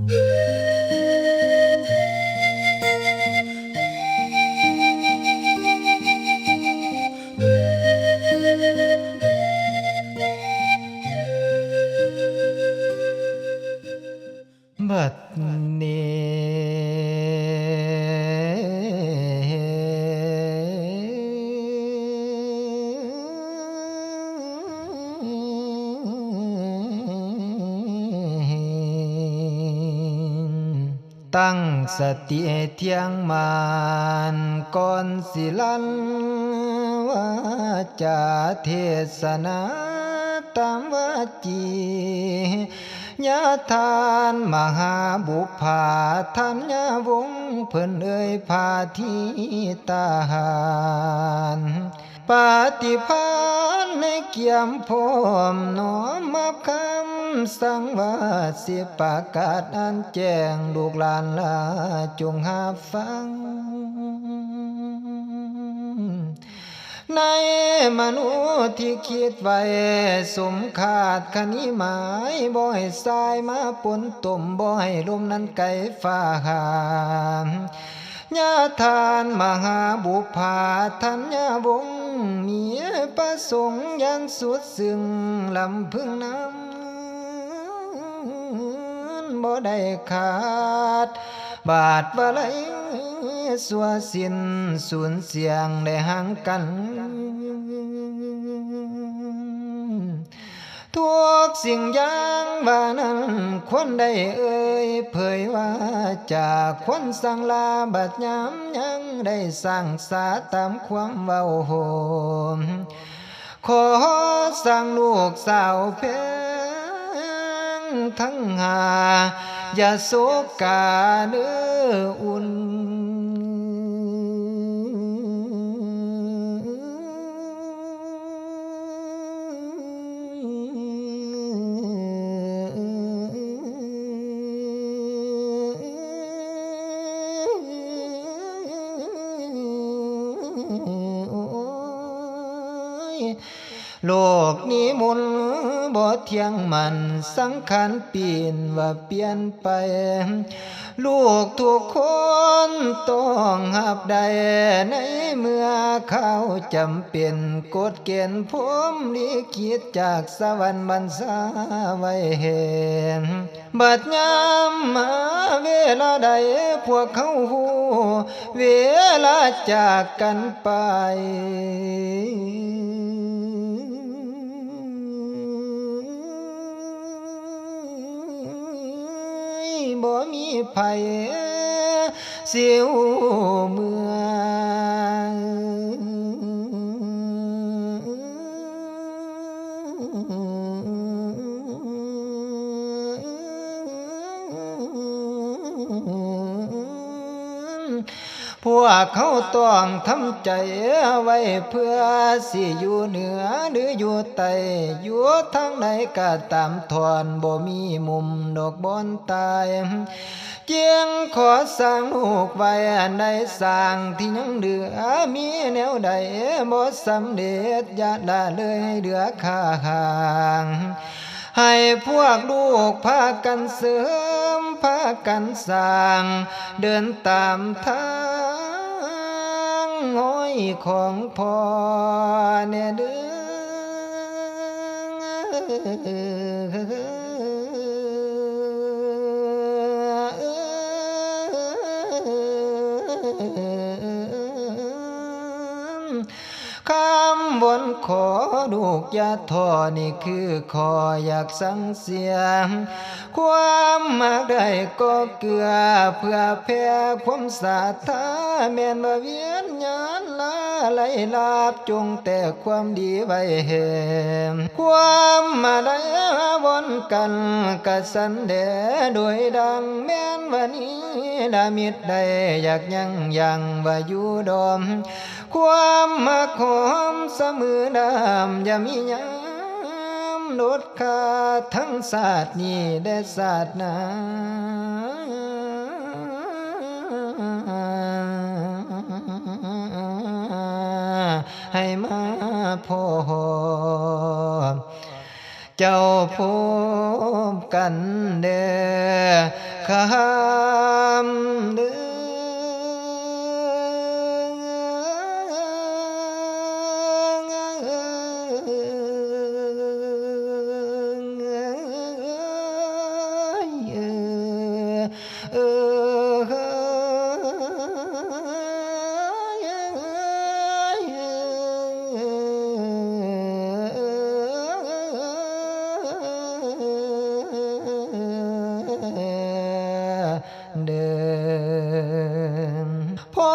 บัดนี้ตั้งสติเที่ยงมานก่อนสิลันว่าจะเทศนาตามวาจีญาทานมหาบุพาทัญญวงศ์เพิ่นเอ่ยพาทีตาหารปฏิภาณในเกี่ยมพร้อมน้อมมาคำสั่งว่าสิประกาศอันแจ้งลูกหลานลาจงหาฟังในมนุษย์ที่คิดไว้สมคาดคณิหมายบ่ให้สายมาปนตุ่มบ่ให้ลมนั้นไกลฟ้าหามญาทานมหาบุพาทัญญวงศ์มีประสงค์อยังสุดซึ่งลำพึงน้ำบ่ได้ขาดบาดว่าไหลสัวสิ้นสูญเสียงได้ห่างกันทุกสิ่งอย่างว่านั้นควรได้เอ่ยเผยว่าจากควรสั่งลาบัดยามยังได้สร้างสาตามความเว้าโหมขอสั่งลูกสาวเพงทั้งหาอย่าโศกาเด้ออุ่นโลกนี้มนบ่เที่ยงมันสังขารเปลี่ยนว่าเปลี่ยนไปลูกทุกคนต้องหับได้ในเมื่อเขาจำเป็นกฎเกณฑ์ผมลิขิตจากสวรรค์บรรษาไว้เห็นบัดยามมาเวลาใดพวกเขาหูเวลาจากกันไปบ่มีไผสิวเมืองพวกเขาต้องทำใจไว้เพื่อสิอยู่เหนือหรืออยู่ใต้อยู่ทางไหนก็ตามทอนบ่มีมุมดอกบอนตายเจียงขอสร้างลูกไว้อันใดสร้างที่ยังเหลือมีแนวใดบ่สำเร็จอย่าละเลยให้เหลือข้างให้พวกลูกพากันเสริมพากันสร้างเดินตามทางห้อยของพ่อแน่เด้อคำบนขอลูกอย่าท้อนี่คือขออยากสั่งเสียความมากได้ก็เกลือเพื่อแผ่ความศรัทธาแม่นว่าเวียนญาณลาไหลลาบจงแต่ความดีไว้เห็นความมาได้วนกันกะสันเดโดยดังแม่นว่านี้ดามิตรได้อยากยังว่าอยู่ดอมความมาขอมเสมอดำอย่ามียามลดค่าทั้งศาสตร์นี้และศาสตร์หน้าให้มาพอ เจ้าพบกันเด้อคำเด้อเดินพอ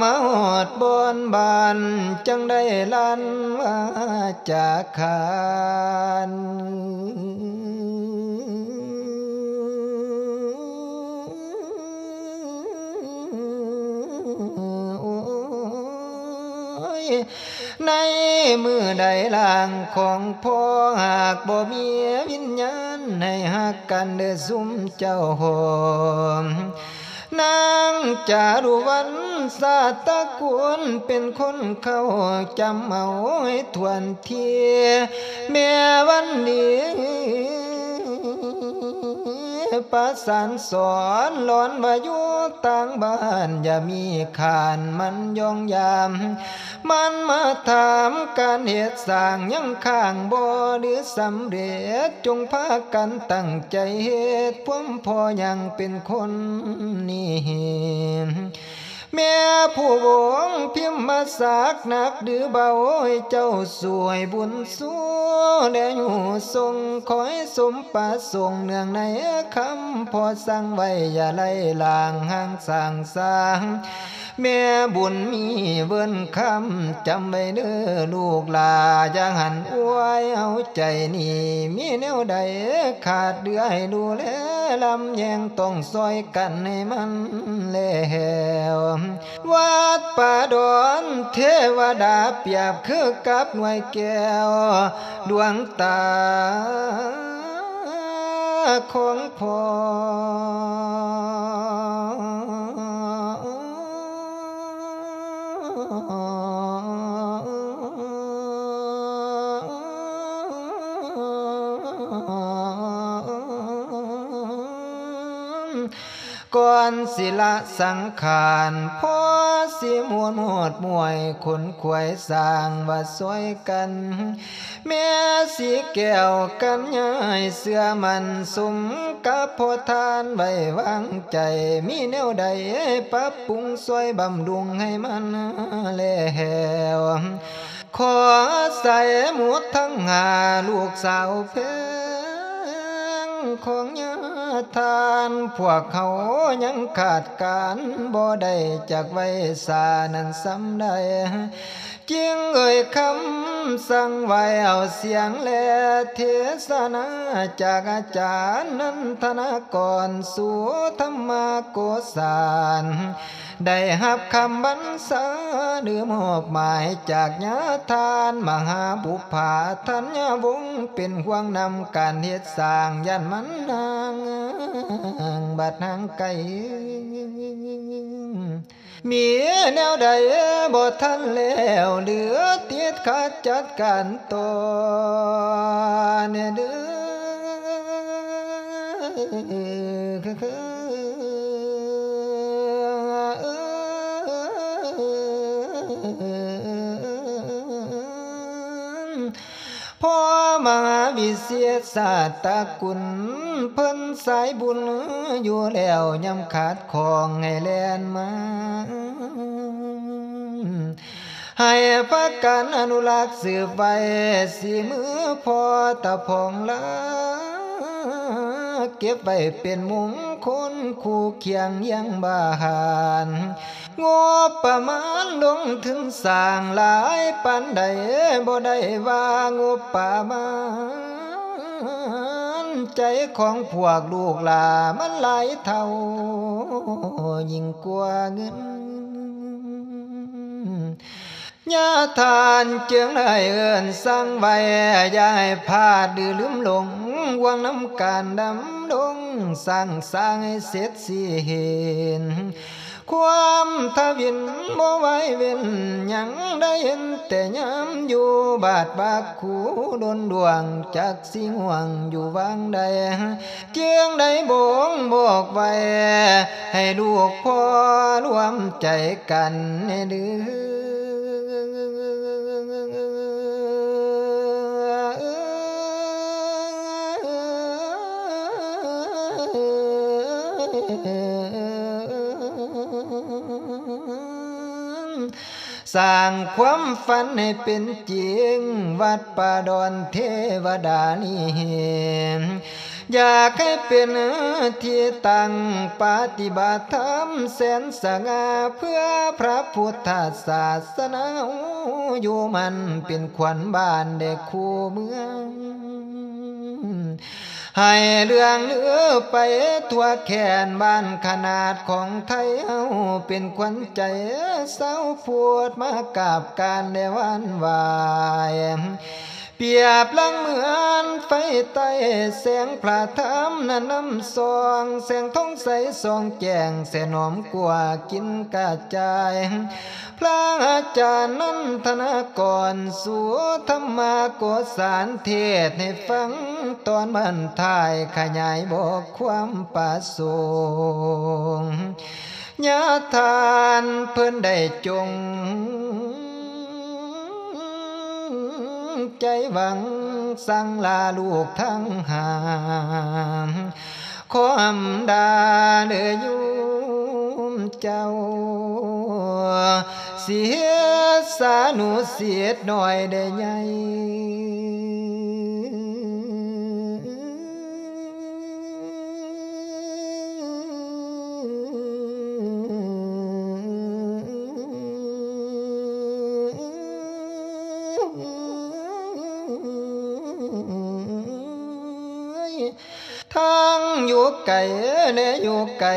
มาหอดบนบานจังได้ลั่นว่าจากขานในมือใดล่างของพ่อหากบ่มีวิญญาณให้หักกันเด้อซุมเจ้าหอมนางจารุวรรณสาตะกวนเป็นคนเข้าจำเอาให้ทวนเทียแม่วันนี้ประสานสอนหลอนว่าอยู่ต่างบ้านอย่ามีขานมันยองยามมันมาถามการเหตุสร้างยังข้างบ่หรือสำเร็จจงพากันตั้งใจเหตุพวมพอยังเป็นคนนี้แม่ผู้วงพิมพ์มาสากหนักดื้อเบาให้เจ้าสวยบุญสู้และอยู่ทรงคอยสมประสงค์เนื่องในคำพอสั่งไว้อย่าไล่ลางห่างสร้างสร้างแม่บุญมีเบิ้นคำจำไว้เด้อลูกหลาอย่าหันอวยเอาใจนี่มีแนวใดขาดเดือให้ดูแลลำแยงต้องซอยกันให้มันแล้ววัดป่าดอนเทวดาเปรียบคือกับหน่วยแก้วดวงตาของพ่อก่อนศิละสังขารพ่อสิมวนหดมวยขนขวยสร้างว่าสวยกันแม่สีแก้วกันยายเสื้อมันสมกับพอทานไว้วางใจมีแนวใดปรับปรุงสวยบำรุงให้มันแล้วขอใส่หมดทั้งหาลูกสาวเพงของญาทานพวกเขายังขาดการบ่ได้จากไว้สานั้นซ้ำใดจึงเอ่ยคำสั่งไว้เอาเสียงและเทศนาจากอาจารย์นันทนากรสู่ธรรมโกษานได้รับคำบรรษาหรือมอบหมายจากญาทานมหาบุพาธัญวงศ์เป็นห่วงนำการเฮ็ดสร้างยันมันนางบัดนางไก่มีแนวใดบ่ทันแล้วเหลือติดขัดจัดการตัวเนี่ยเด้อพ่อมหาวิเศษศาสตรกุลเพิ่นสายบุญอยู่แล้วยำขาดของให้แลนมาให้พักกันอนุรักษ์สืบไปสีมือพ่อตะพองลาเก็บไว้เป็นมงคลคู่เคียงยังบ้านงบประมาณลงถึงสร้างหลายปันใดบ่ได้ว่างบประมาณใจของพวกลูกหลามันหลายเท่ายิ่งกว่าเงินญาทานจึงได้เอิ้นสั่งไว้อย่าให้พลาดหรือลืมหลงวางน้ำการดำดงสร้างให้เสร็จสิเห็นค ความทวินบ่ไหวเว้นหยังได้เห็นแต่ยามอยู่บาดบากคูดนดวงจักสิห่วงอยู่วางใดเจียงใดบ่งบอกไว้ให้ลูกพ่อรวมใจกันเด้อสร้างความฝันให้เป็นจริงวัดป่าดอนเทวดานี้อยากให้เป็นที่ตั้งปฏิบัติธรรมแสนสง่าเพื่อพระพุทธศาสนาอยู่มันเป็นขวัญบ้านเด็กคู่เมืองให้เรื่องเลือไปทั่วแขนบ้านขนาดของไทยเฮาเป็นขวัญใจสาวพูดมากราบการในวันวายเปรียบลังเหมือนไฟใต้แสงพระธรรมนั้นน้ำสองแสงทองใสสองแจ้งแสนหอมกว่ากินกระจายพระอาจารย์นันทนากรสู่ธรรมาโกษารเทศให้ฟังตอนบรรทายขยายบอกความประสงค์ญาทานเพิ่นได้จงใจหวังสั่งลาลูกทั้งหางขออำดาเด้อโยมเจ้าเสียสาหนูเสียดหน่อยได้ไงทั้งอยู่ไก่เนอยู่ไก่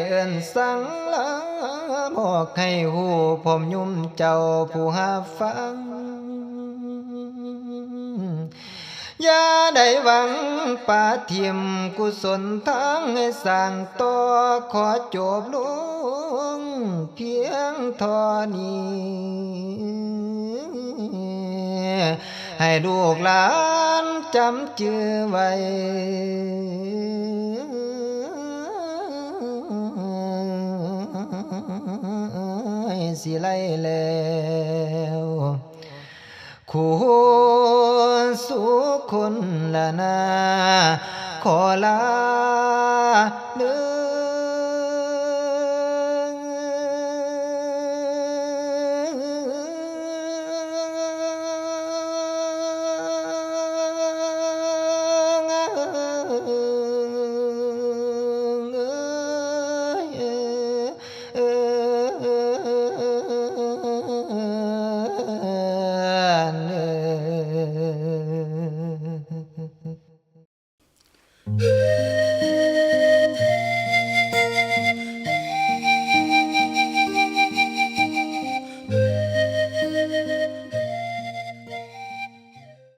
เอิ้นสังลาบอกให้หูผมยุ่มเจ้าผู้หาฟังอย่าได้หวังปาทิมกุศลทั้งให้สร้างต่อขอจบลงเพียงเท่านี้ให้ลูกหลานจำชื่อไว้สิไล่แล้วคุณสุคนละนาขอลาเด้อ